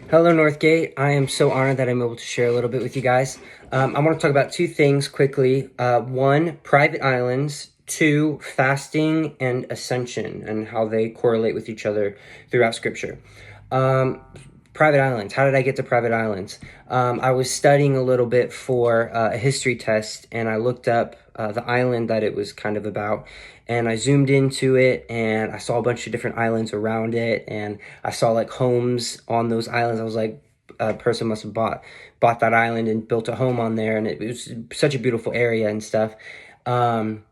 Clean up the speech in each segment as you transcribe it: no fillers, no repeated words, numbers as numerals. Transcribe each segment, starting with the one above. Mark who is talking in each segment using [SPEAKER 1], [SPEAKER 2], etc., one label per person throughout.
[SPEAKER 1] Hello, Northgate. I am so honored that I'm able to share a little bit with you guys. I want to talk about two things quickly. One, private islands. Two, fasting and ascension and how they correlate with each other throughout Scripture. Um, Private islands. How did I get to private islands? I was studying a little bit for a history test, and I looked up the island that it was kind of about, and I zoomed into it, and I saw a bunch of different islands around it, and I saw like homes on those islands. I was like, a person must have bought that island and built a home on there, and it was such a beautiful area and stuff. Um,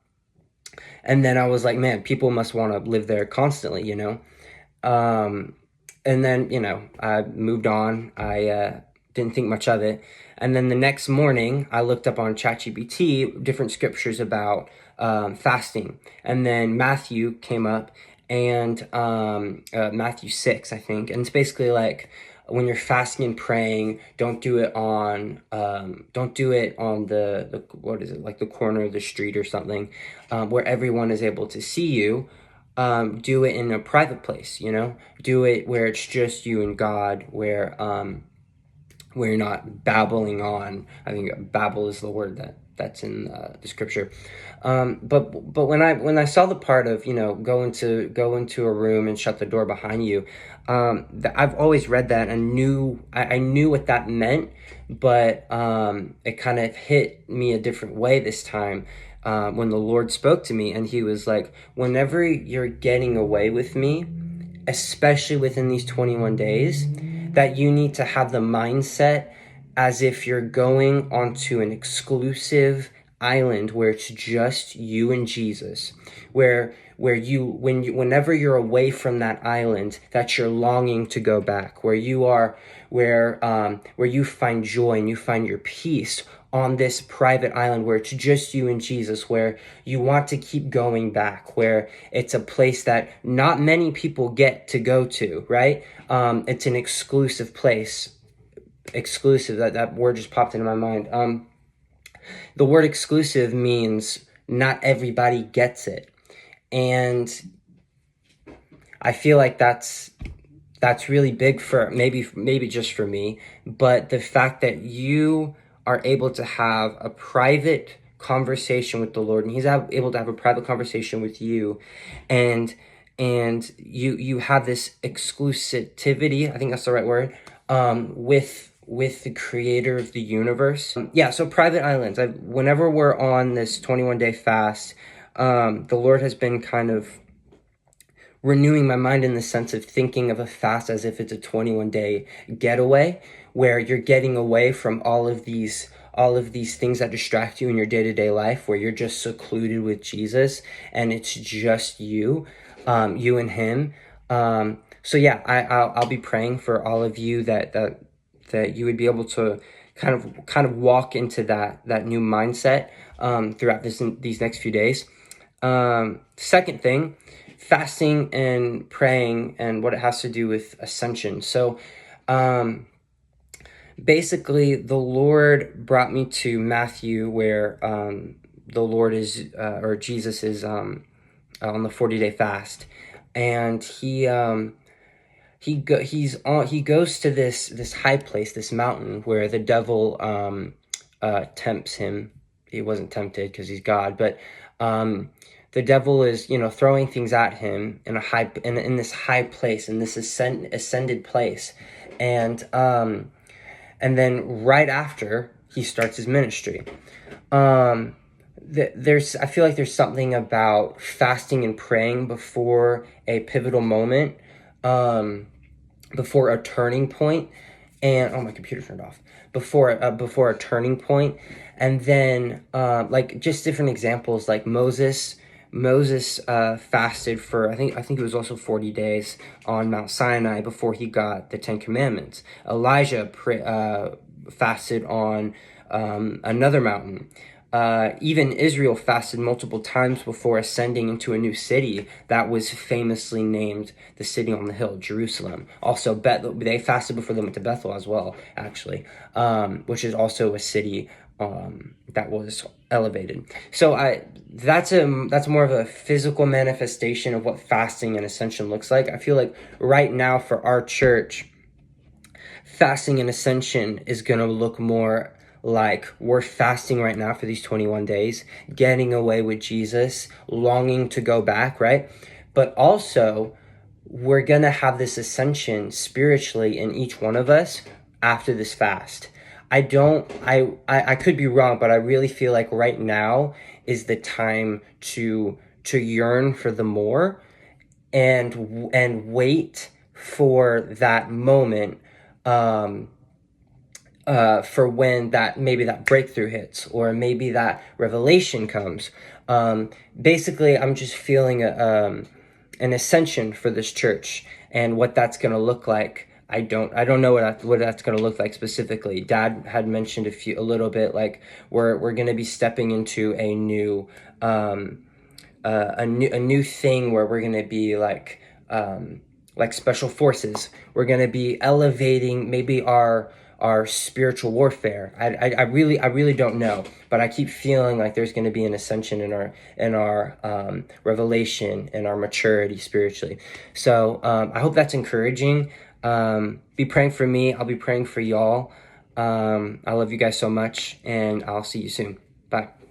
[SPEAKER 1] and then I was like, man, people must want to live there constantly, you know? Um, and then, I moved on. I didn't think much of it. And then the next morning, I looked up on ChatGPT different scriptures about fasting. And then Matthew came up, and Matthew 6, I think. And it's basically like, when you're fasting and praying, don't do it on the what is it, like the corner of the street or something, where everyone is able to see you. Do it in a private place, do it where it's just you and God, where you're not babbling on. I think babble is the word that's in the scripture. But when I saw the part of go into a room and shut the door behind you, I've always read that and I knew what that meant, but it kind of hit me a different way this time. When the Lord spoke to me, and he was like, whenever you're getting away with me, especially within these 21 days, that you need to have the mindset as if you're going onto an exclusive island where it's just you and Jesus, whenever you're away from that island, that you're longing to go back, where you find joy and you find your peace on this private island where it's just you and Jesus, where you want to keep going back, where it's a place that not many people get to go to, right? It's an exclusive place. Exclusive, that word just popped into my mind. The word exclusive means not everybody gets it. And I feel like that's really big for maybe just for me, but the fact that you are able to have a private conversation with the Lord, and he's able to have a private conversation with you, and you have this exclusivity, I think that's the right word, with the creator of the universe. So private islands. Whenever we're on this 21-day fast, the Lord has been kind of renewing my mind in the sense of thinking of a fast as if it's a 21-day getaway, where you're getting away from all of these things that distract you in your day-to-day life, where you're just secluded with Jesus and it's just you and him. I'll be praying for all of you that you would be able to kind of walk into that new mindset throughout these next few days. Second thing, fasting and praying and what it has to do with ascension. So basically, the Lord brought me to Matthew, where the Lord is or Jesus is on the 40-day fast, and he goes to this high place, this mountain, where the devil tempts him. He wasn't tempted because he's God, but the devil is throwing things at him in this high place, in this ascended place, and then right after he starts his ministry. I feel like there's something about fasting and praying before a pivotal moment, before a turning point, and my computer turned off. Before a turning point, and then like just different examples, like Moses fasted for I think it was also 40 days on Mount Sinai before he got the 10 Commandments. Elijah fasted on another mountain. Even Israel fasted multiple times before ascending into a new city that was famously named the city on the hill, Jerusalem. Also, they fasted before they went to Bethel as well, actually, which is also a city that was elevated. So that's more of a physical manifestation of what fasting and ascension looks like. I feel like right now for our church, fasting and ascension is going to look more like we're fasting right now for these 21 days, getting away with Jesus, longing to go back, right? But also, we're going to have this ascension spiritually in each one of us after this fast. I could be wrong, but I really feel like right now is the time to yearn for the more and wait for that moment, for when that maybe that breakthrough hits or maybe that revelation comes. Basically, I'm just feeling an ascension for this church, and what that's going to look like. I don't know what that's going to look like specifically. Dad had mentioned a little bit, like we're going to be stepping into a new thing where we're going to be like special forces. We're going to be elevating maybe our spiritual warfare. I really don't know, but I keep feeling like there's going to be an ascension in our revelation and our maturity spiritually. So I hope that's encouraging. Be praying for me. I'll be praying for y'all. I love you guys so much, and I'll see you soon. Bye.